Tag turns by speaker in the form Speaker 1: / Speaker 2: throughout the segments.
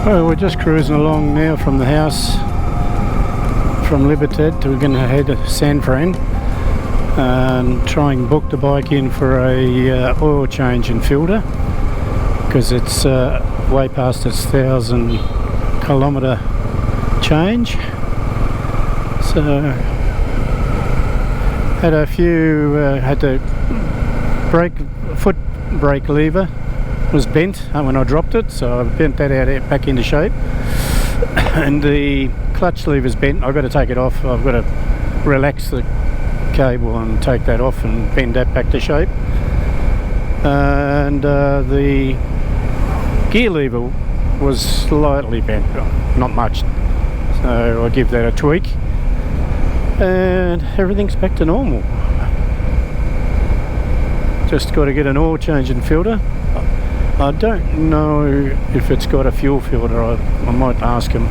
Speaker 1: Well, we're just cruising along now from the house from Libertad. We're going to head to San Fran and try and book the bike in for a oil change and filter, because it's way past its 1,000 kilometre change. So had a few, had the foot brake lever was bent when I dropped it, so I bent that out back into shape, and the clutch lever's bent. I've got to take it off. I've got to relax the cable and take that off and bend that back to shape, and the gear lever was slightly bent, not much, so I give that a tweak and everything's back to normal. Just got to get an oil change and filter. I don't know if it's got a fuel filter. I might ask him.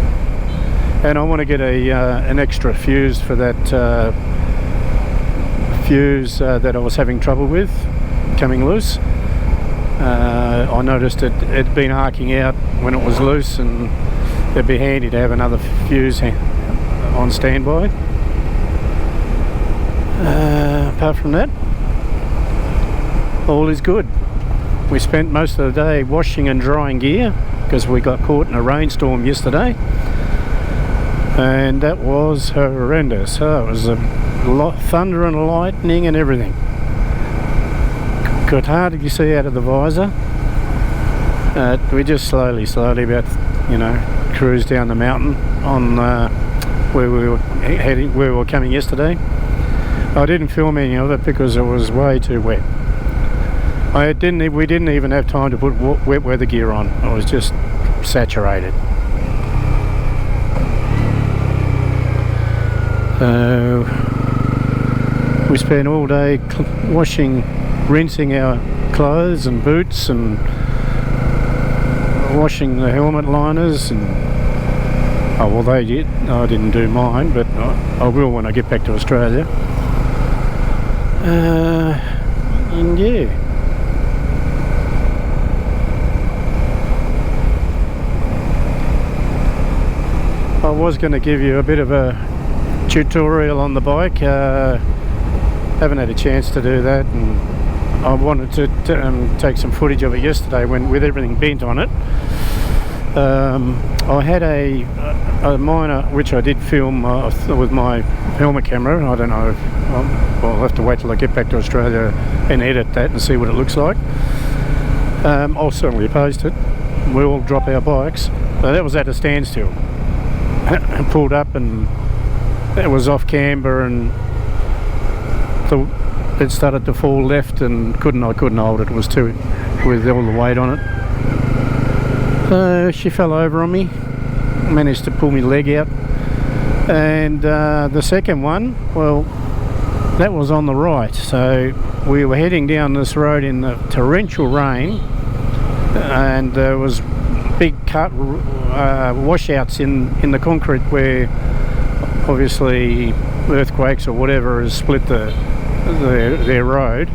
Speaker 1: And I want to get an extra fuse for that fuse that I was having trouble with coming loose. I noticed it'd been arcing out when it was loose, and it'd be handy to have another fuse on standby. Apart from that, all is good. We spent most of the day washing and drying gear because we got caught in a rainstorm yesterday, and that was horrendous. Oh, it was a lot, thunder and lightning and everything. Could hardly see out of the visor. We just slowly about, cruised down the mountain on where we were heading, where we were coming yesterday. I didn't film any of it because it was way too wet. We didn't even have time to put wet weather gear on. It was just saturated. We spent all day rinsing our clothes and boots and washing the helmet liners, and they did. I didn't do mine, but I will when I get back to Australia. And yeah. I was going to give you a bit of a tutorial on the bike. Haven't had a chance to do that, and I wanted to take some footage of it yesterday with everything bent on it. I had a minor, which I did film with my helmet camera. I don't know, I'll have to wait till I get back to Australia and edit that and see what it looks like. I'll certainly post it. We'll drop our bikes. So that was at a standstill. I pulled up and it was off camber, and it started to fall left, and I couldn't hold it. It was too, with all the weight on it. She fell over on me, managed to pull my leg out, and the second one, well, that was on the right. So we were heading down this road in the torrential rain, and there was big washouts in the concrete where obviously earthquakes or whatever has split their road,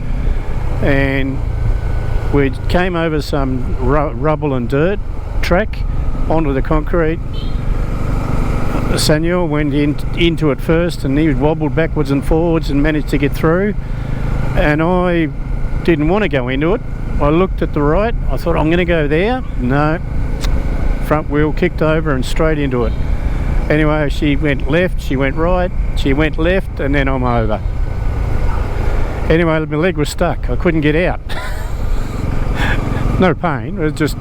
Speaker 1: and we came over some rubble and dirt track onto the concrete. Samuel went into it first, and he wobbled backwards and forwards and managed to get through, and I didn't want to go into it. I looked at the right, I thought I'm going to go there. No, front wheel kicked over and straight into it. Anyway, she went left, she went right, she went left, and then I'm over. Anyway, my leg was stuck. I couldn't get out. No pain, it was just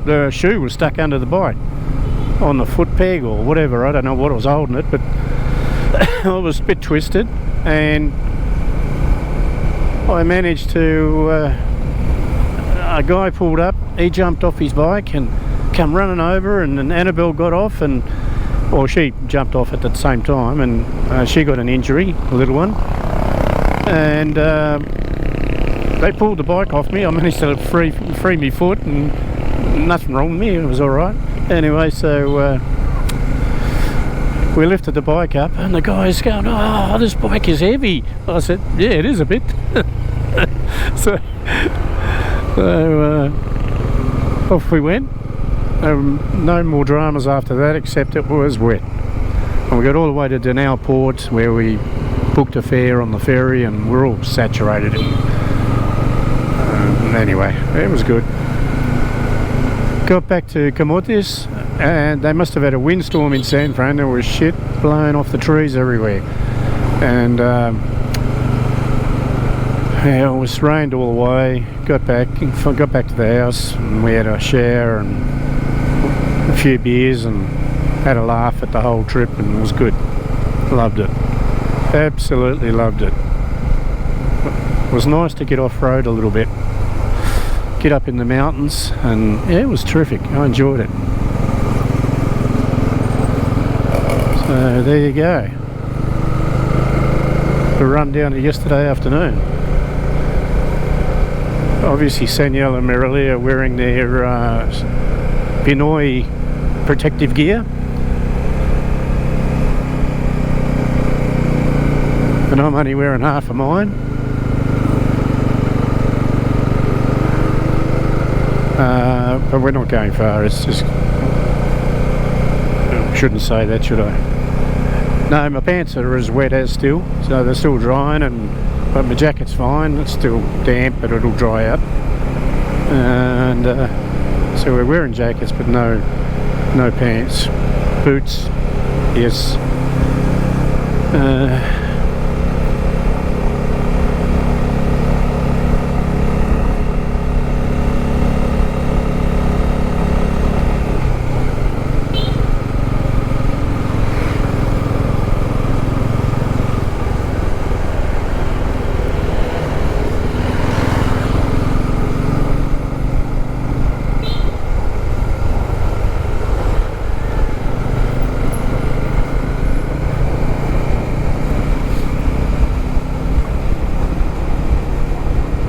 Speaker 1: the shoe was stuck under the bike on the foot peg or whatever. I don't know what was holding it, but it was a bit twisted, and I managed to a guy pulled up, he jumped off his bike and come running over, and then Annabelle got off, and she jumped off at the same time, and she got an injury, a little one, and they pulled the bike off me. I managed to free my foot, and nothing wrong with me, it was alright. Anyway, so we lifted the bike up, and the guy's going, "Oh, this bike is heavy." I said, "Yeah, it is a bit." so off we went, No more dramas after that, except it was wet. And we got all the way to Denau Port, where we booked a fare on the ferry, and we're all saturated. Anyway, it was good. Got back to Camotes, and they must have had a windstorm in San Fran. There was shit blowing off the trees everywhere, and yeah, it was rained all the way. Got back to the house, and we had a shower and a few beers and had a laugh at the whole trip, and it was good. Loved it. Absolutely loved it. It was nice to get off-road a little bit. Get up in the mountains, and yeah, it was terrific. I enjoyed it. So there you go. The run down to yesterday afternoon. Obviously Saniel and Merrily are wearing their Finaly protective gear. And I'm only wearing half of mine. But we're not going far. It's just... I shouldn't say that, should I? No, my pants are as wet as still, so they're still drying, but my jacket's fine. It's still damp, but it'll dry out. And so we're wearing jackets, but no pants. Boots, yes.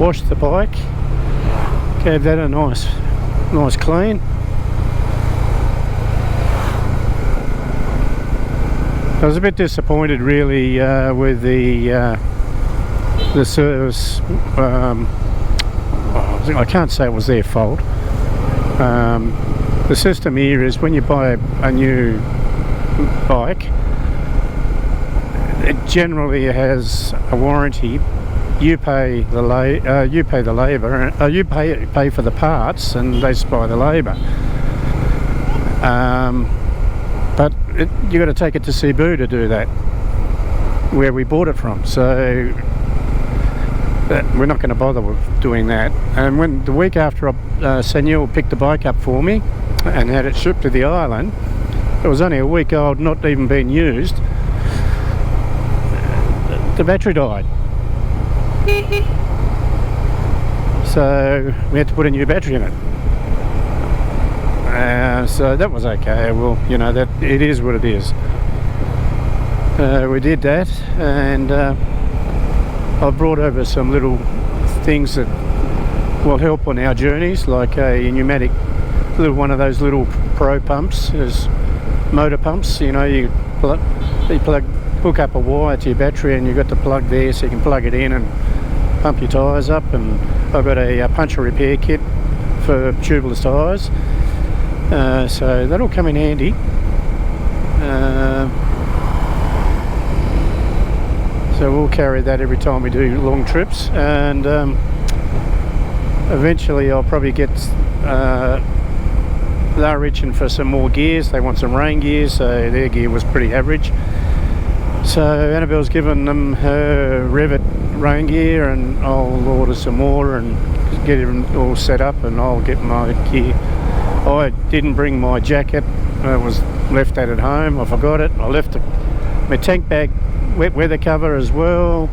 Speaker 1: Washed the bike, gave that a nice clean. I was a bit disappointed really with the service. I can't say it was their fault. The system here is when you buy a new bike, it generally has a warranty. You pay the labour. You pay for the parts, and they supply the labour. But you got to take it to Cebu to do that, where we bought it from. So we're not going to bother with doing that. And when the week after Saniel picked the bike up for me and had it shipped to the island, it was only a week old, not even been used. The battery died. So we had to put a new battery in it. So that was okay. Well, you know, that it is what it is. We did that, and I brought over some little things that will help on our journeys, like a pneumatic, one of those little pro pumps, as motor pumps. You know, you hook up a wire to your battery, and you've got the plug there, so you can plug it in and pump your tyres up. And I've got a puncture repair kit for tubeless tyres, so that'll come in handy. So we'll carry that every time we do long trips, and eventually I'll probably get they're reaching for some more gears. They want some rain gears, so their gear was pretty average. So Annabelle's given them her Revit rain gear, and I'll order some more and get it all set up, and I'll get my gear. I didn't bring my jacket. It was left at home. I forgot it. I left my tank bag, wet weather cover as well,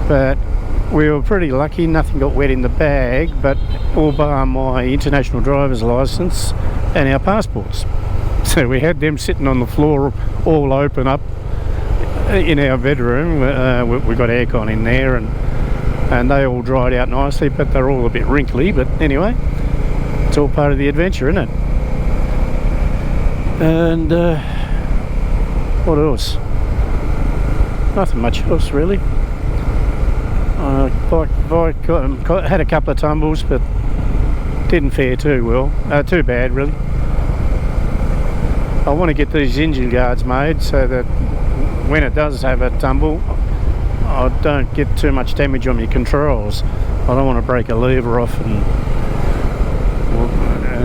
Speaker 1: but we were pretty lucky. Nothing got wet in the bag, but all bar my international driver's license and our passports. So we had them sitting on the floor all open up in our bedroom. We got aircon in there, and they all dried out nicely, but they're all a bit wrinkly. But anyway, it's all part of the adventure, isn't it? And what else? Nothing much else really. Bike had a couple of tumbles, but didn't fare too well. Too bad really. I want to get these engine guards made so that when it does have a tumble, I don't get too much damage on my controls. I don't want to break a lever off and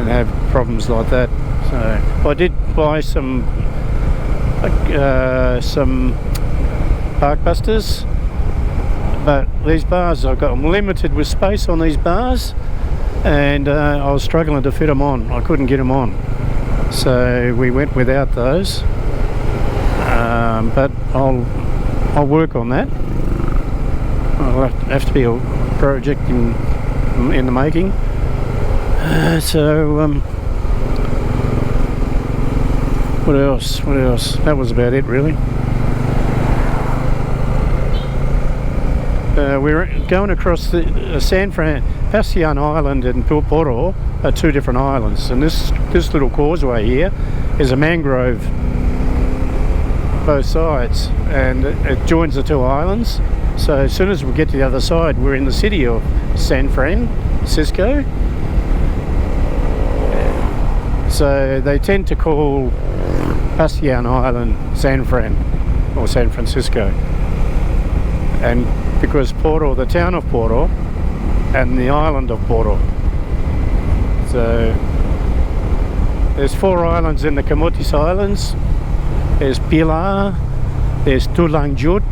Speaker 1: have problems like that. So I did buy some park busters, but these bars, I've got them limited with space on these bars, and I was struggling to fit them on. I couldn't get them on, so we went without those. But I'll work on that. I'll have to be a project in the making. What else? That was about it, really. We're going across the Passian Island and Port are two different islands, and this little causeway here is a mangrove both sides, and it joins the two islands. So as soon as we get to the other side, we're in the city of San Francisco. So they tend to call Passian Island San Fran or San Francisco, and because Porto, the town of Porto and the island of Porto. So there's 4 islands in the Camotes Islands. There's Pilar, there's Tulangjut,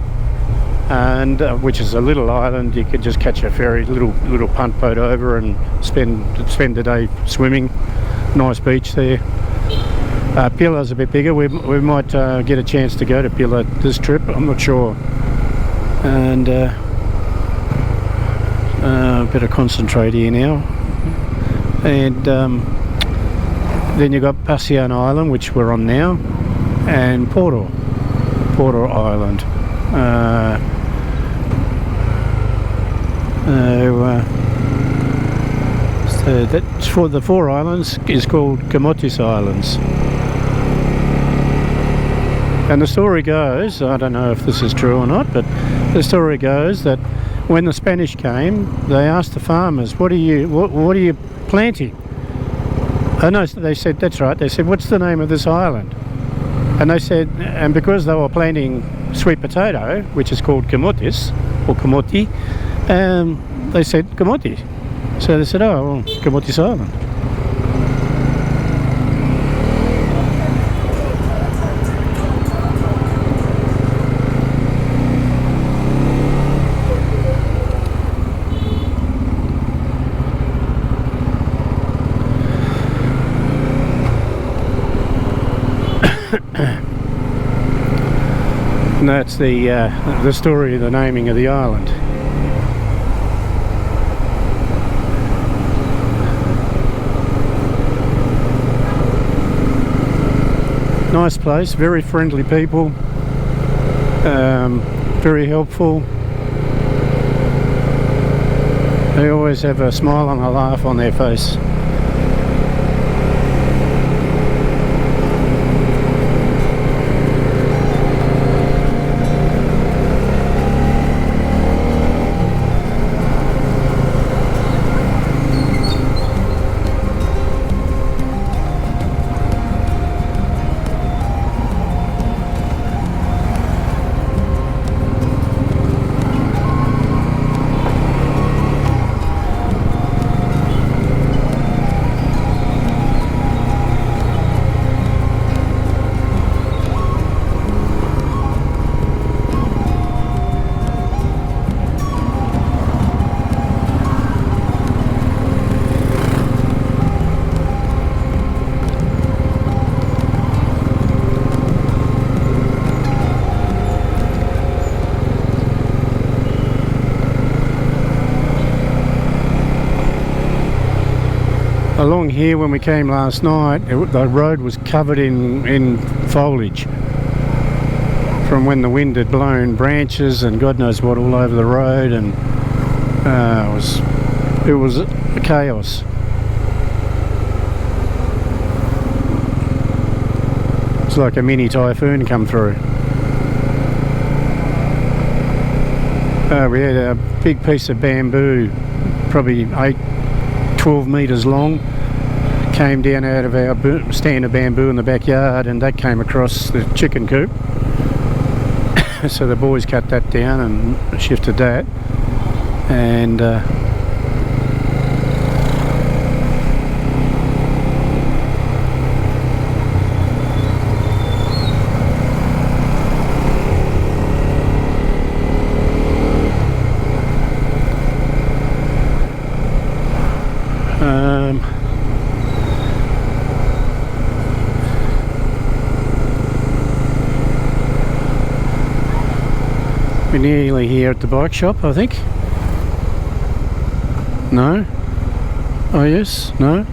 Speaker 1: and which is a little island. You could just catch a ferry, little punt boat over and spend the day swimming. Nice beach there. Pilar's a bit bigger. We might get a chance to go to Pilar this trip. I'm not sure. And better concentrate here now. And then you've got Passian Island, which we're on now, and Porto Island. So that's for the 4 islands is called Camotes Islands. And the story goes, I don't know if this is true or not, but the story goes that when the Spanish came, they asked the farmers, what are you planting? Oh no, they said, that's right, they said, what's the name of this island? And they said, and because they were planting sweet potato, which is called camotes, or camote, they said camote. So they said, oh, well, Camotes Island. And that's the story of the naming of the island. Nice place, very friendly people, very helpful. They always have a smile and a laugh on their face. Along here when we came last night, the road was covered in foliage from when the wind had blown branches and God knows what all over the road, and it was chaos. It's like a mini typhoon come through. We had a big piece of bamboo, probably 12 metres long, came down out of our stand of bamboo in the backyard, and that came across the chicken coop. So the boys cut that down and shifted that, and we're nearly here at the bike shop, I think. No? Oh yes? No?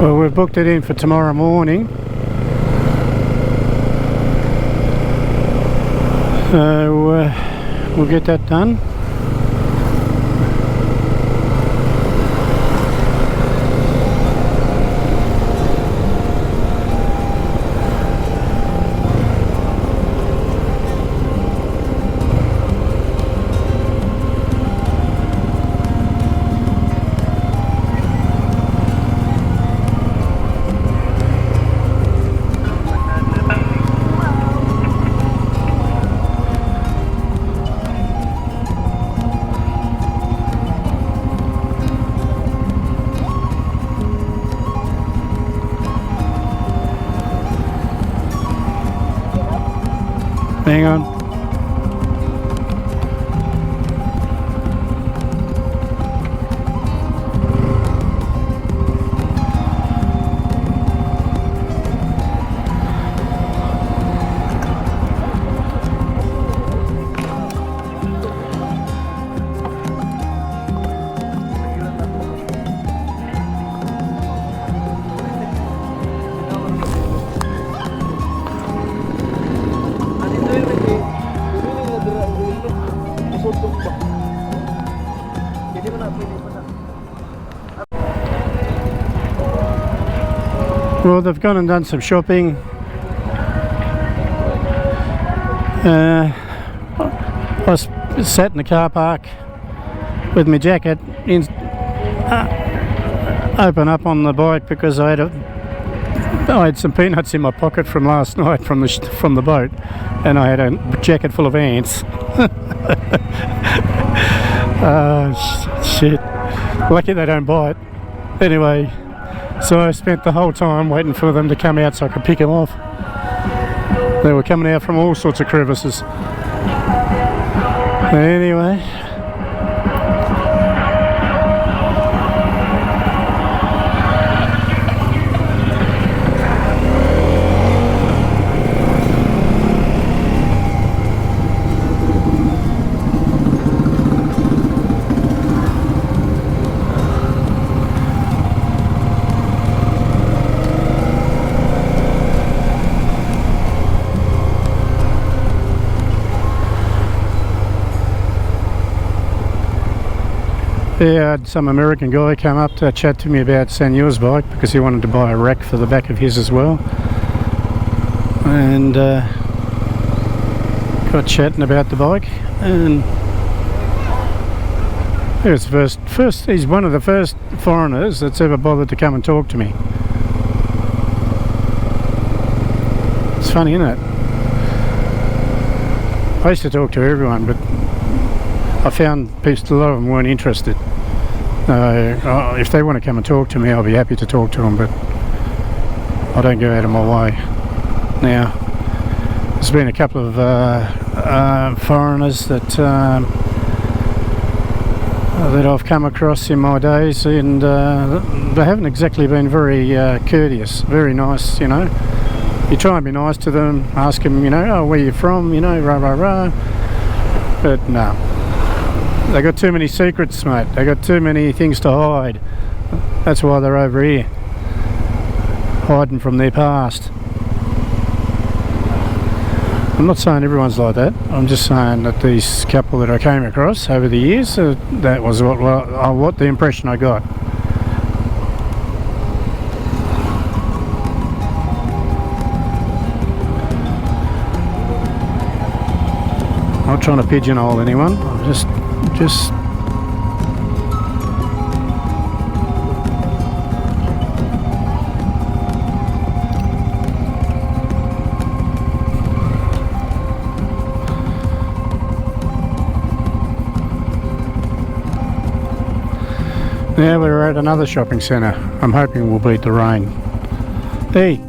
Speaker 1: Well, we've booked it in for tomorrow morning. So we'll get that done. Hang on. Well, they've gone and done some shopping. I sat in the car park with my jacket open up on the bike because I had some peanuts in my pocket from last night from the boat, and I had a jacket full of ants. Shit. Lucky they don't bite. Anyway, so I spent the whole time waiting for them to come out so I could pick them off. They were coming out from all sorts of crevices. Anyway. Yeah, I had some American guy come up to chat to me about Sanur's bike because he wanted to buy a rack for the back of his as well, and got chatting about the bike, and he was he's one of the first foreigners that's ever bothered to come and talk to me. It's funny, isn't it? I used to talk to everyone, but I found a lot of them weren't interested. If they want to come and talk to me, I'll be happy to talk to them, but I don't go out of my way. Now, there's been a couple of foreigners that I've come across in my days, and they haven't exactly been very courteous, very nice, you know. You try and be nice to them, ask them, you know, oh, where you from, you know, rah, rah, rah. But no. They got too many secrets, mate. They got too many things to hide. That's why they're over here, hiding from their past. I'm not saying everyone's like that. I'm just saying that these couple that I came across over the years, that was what the impression I got. I'm not trying to pigeonhole anyone. I'm just now we're at another shopping centre. I'm hoping we'll beat the rain. Hey!